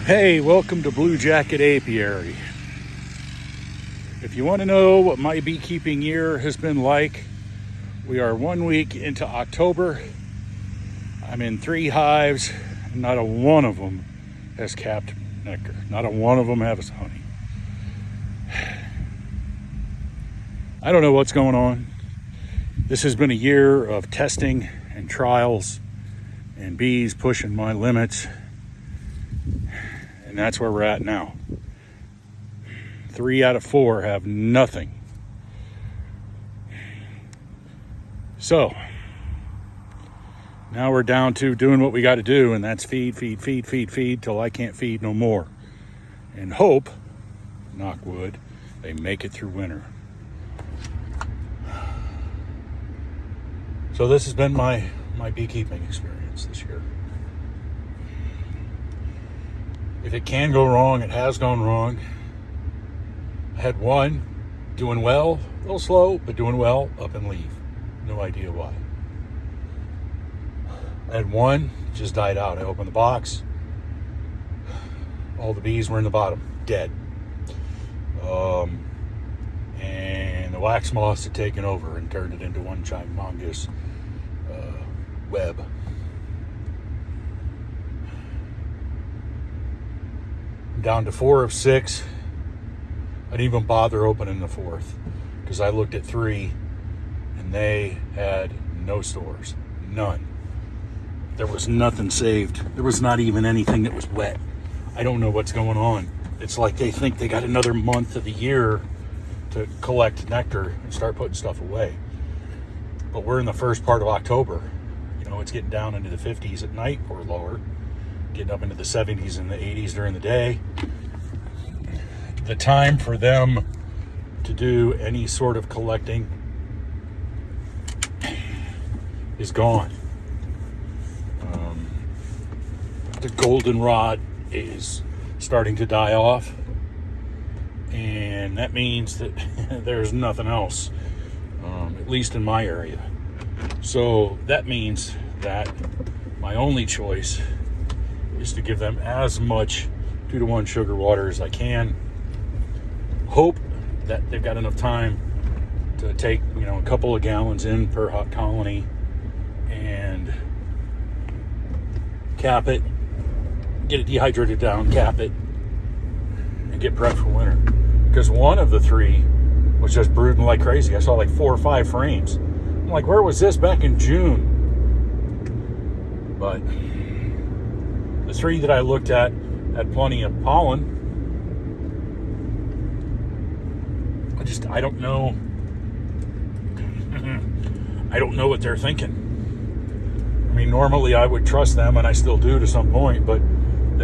Hey, welcome to Blue Jacket Apiary. If you want to know what my beekeeping year has been like, we are 1 week into October. I'm in 3 hives, and not a one of them has capped nectar. Not a one of them has honey. I don't know what's going on. This has been a year of testing and trials and bees pushing my limits. And that's where we're at now. 3 out of 4 have nothing. So now we're down to doing what we got to do, and that's feed till I can't feed no more. And hope, knock wood, they make it through winter. So this has been my beekeeping experience this year. If it can go wrong, it has gone wrong. I had one doing well, a little slow, but doing well, up and leave. No idea why. I had one, just died out. I opened the box. All the bees were in the bottom, dead. And the wax moths had taken over and turned it into one humongous web. Down to 4 of 6. I didn't even bother opening the 4th because I looked at 3 and they had no stores, none. There was nothing saved. There was not even anything that was wet. I don't know what's going on. It's like they think they got another month of the year to collect nectar and start putting stuff away. But we're in the first part of October. You know, it's getting down into the 50s at night or lower. Getting up into the 70s and the 80s during the day. The time for them to do any sort of collecting is gone. The goldenrod is starting to die off, and that means that there's nothing else, at least in my area. So that means that my only choice is to give them as much 2-to-1 sugar water as I can. Hope that they've got enough time to take, a couple of gallons in per hot colony and cap it, get it dehydrated down, cap it, and get prepped for winter. Because one of the 3 was just brooding like crazy. I saw like 4 or 5 frames. I'm like, where was this back in June? But the 3 that I looked at had plenty of pollen. I don't know. I don't know what they're thinking. I mean, normally I would trust them, and I still do to some point, but if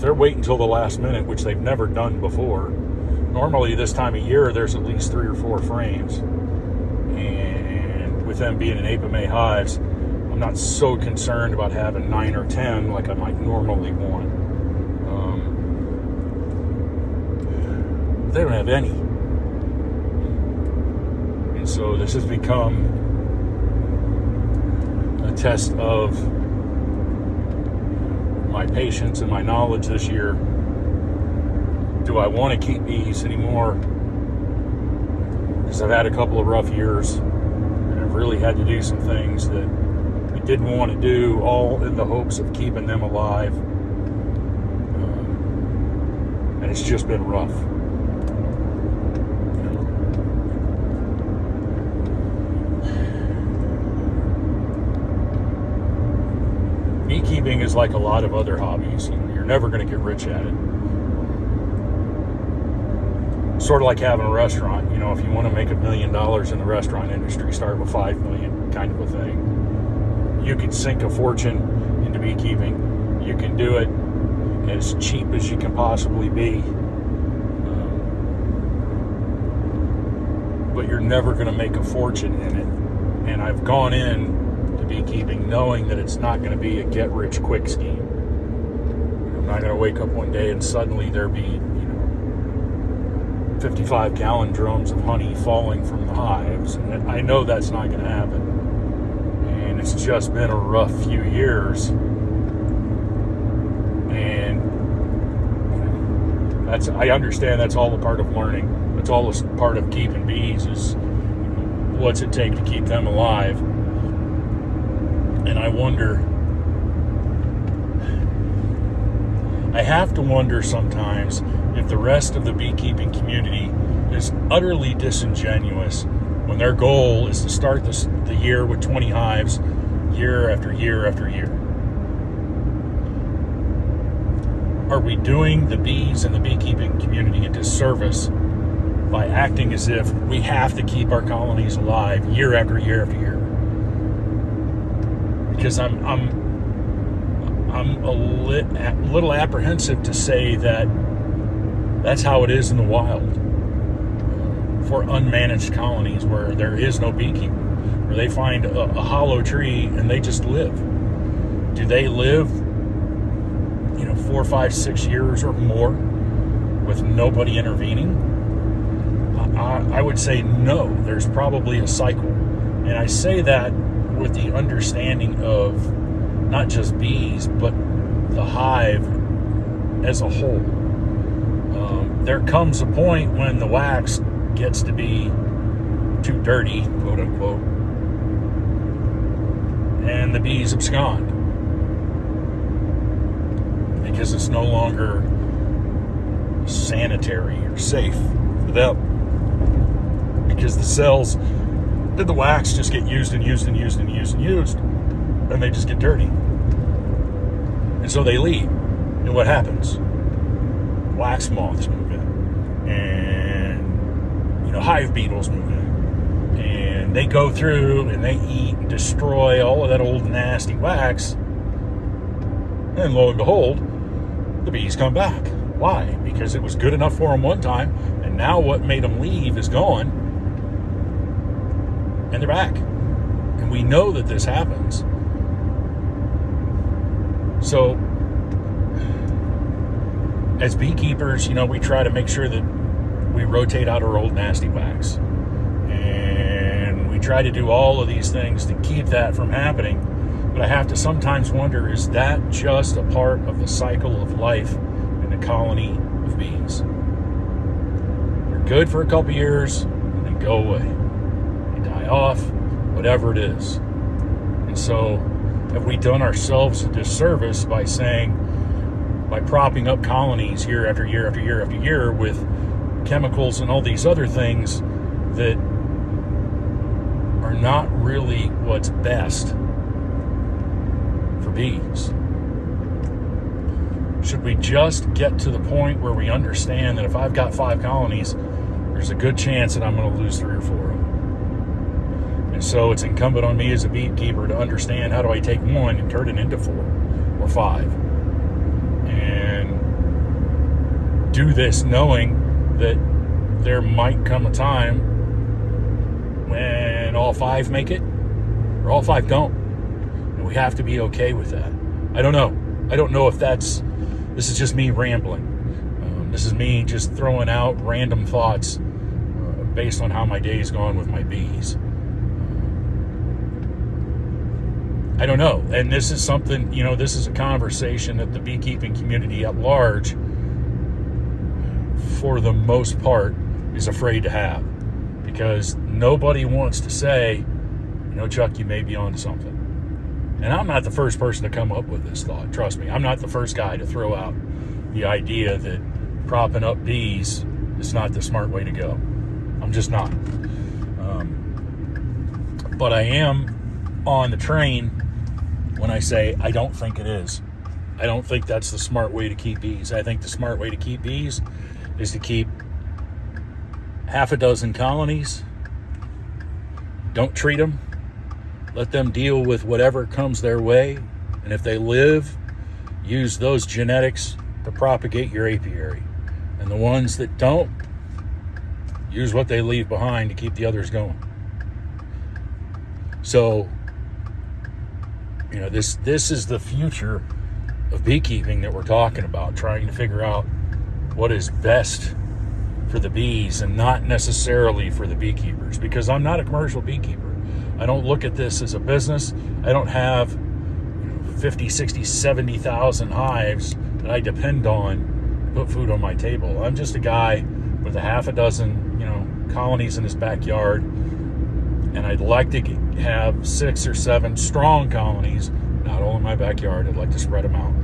they're waiting until the last minute, which they've never done before. Normally this time of year, there's at least 3 or 4 frames. And with them being in April, May hives, I'm not so concerned about having 9 or 10 like I might normally want. They don't have any. And so this has become a test of my patience and my knowledge this year. Do I want to keep bees anymore? Because I've had a couple of rough years, and I've really had to do some things that I didn't want to do, all in the hopes of keeping them alive. And it's just been rough. Beekeeping is like a lot of other hobbies. You're never going to get rich at it. Sort of like having a restaurant. If you want to make $1 million in the restaurant industry, start with $5 million, kind of a thing. You can sink a fortune into beekeeping. You can do it as cheap as you can possibly be. But you're never going to make a fortune in it. And I've gone in to beekeeping knowing that it's not going to be a get-rich-quick scheme. I'm not going to wake up one day and suddenly there be 55-gallon drums of honey falling from the hives. And I know that's not going to happen. And it's just been a rough few years And I understand that's all a part of learning. That's all a part of keeping bees, is what's it take to keep them alive. And I have to wonder sometimes if the rest of the beekeeping community is utterly disingenuous when their goal is to start the year with 20 hives year after year after year. Are we doing the bees and the beekeeping community a disservice by acting as if we have to keep our colonies alive year after year after year? Because I'm a little apprehensive to say that that's how it is in the wild for unmanaged colonies where there is no beekeeper, where they find a hollow tree and they just live. Do they live 4, 5, 6 years or more with nobody intervening? I would say no. There's probably a cycle. And I say that with the understanding of not just bees, but the hive as a whole. There comes a point when the wax gets to be too dirty, quote unquote, and the bees abscond because it's no longer sanitary or safe for them, because the cells in the wax just get used and used and used and used and used, and they just get dirty. And so they leave. And what happens? Wax moths move in. And, hive beetles move in. And they go through and they eat and destroy all of that old nasty wax. And lo and behold, the bees come back. Why? Because it was good enough for them one time, and now what made them leave is gone. And they're back. And we know that this happens. So, as beekeepers, we try to make sure that we rotate out our old nasty wax. And we try to do all of these things to keep that from happening. But I have to sometimes wonder, is that just a part of the cycle of life in the colony of bees? They're good for a couple years, and they go away. They die off, whatever it is. And so, have we done ourselves a disservice by propping up colonies year after year after year after year with chemicals and all these other things that are not really what's best for bees? Should we just get to the point where we understand that if I've got 5 colonies, there's a good chance that I'm going to lose 3 or 4 of them? And so it's incumbent on me as a beekeeper to understand, how do I take one and turn it into 4 or 5? And do this knowing that there might come a time when all 5 make it or all 5 don't. And we have to be okay with that. I don't know. I don't know if this is just me rambling. This is me just throwing out random thoughts based on how my day's gone with my bees. I don't know. And this is something, this is a conversation that the beekeeping community at large, for the most part, is afraid to have. Because nobody wants to say, Chuck, you may be onto something. And I'm not the first person to come up with this thought. Trust me. I'm not the first guy to throw out the idea that propping up bees is not the smart way to go. I'm just not. But I am on the train when I say I don't think it is. I don't think that's the smart way to keep bees. I think the smart way to keep bees is to keep 6 colonies. Don't treat them. Let them deal with whatever comes their way. And if they live, use those genetics to propagate your apiary. And the ones that don't, use what they leave behind to keep the others going. So, this is the future of beekeeping that we're talking about, trying to figure out what is best for the bees and not necessarily for the beekeepers, because I'm not a commercial beekeeper. I don't look at this as a business. I don't have 50, 60, 70,000 hives that I depend on to put food on my table. I'm just a guy with a half a dozen, colonies in his backyard, and I'd like to have 6 or 7 strong colonies, not all in my backyard. I'd like to spread them out.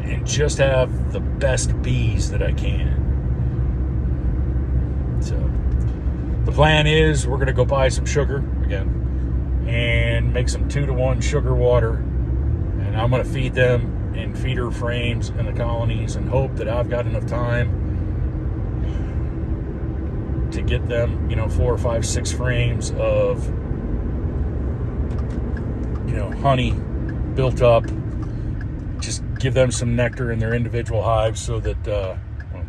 And just have the best bees that I can. So the plan is we're going to go buy some sugar again and make some 2-to-1 sugar water, and I'm going to feed them in feeder frames in the colonies and hope that I've got enough time to get them 4 or 5, 6 frames of honey built up. Just give them some nectar in their individual hives so that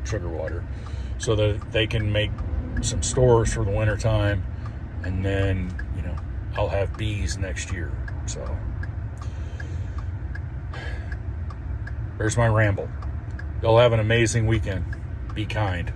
sugar water, so that they can make some stores for the winter time, and then I'll have bees next year. So there's my ramble. Y'all have an amazing weekend. Be kind.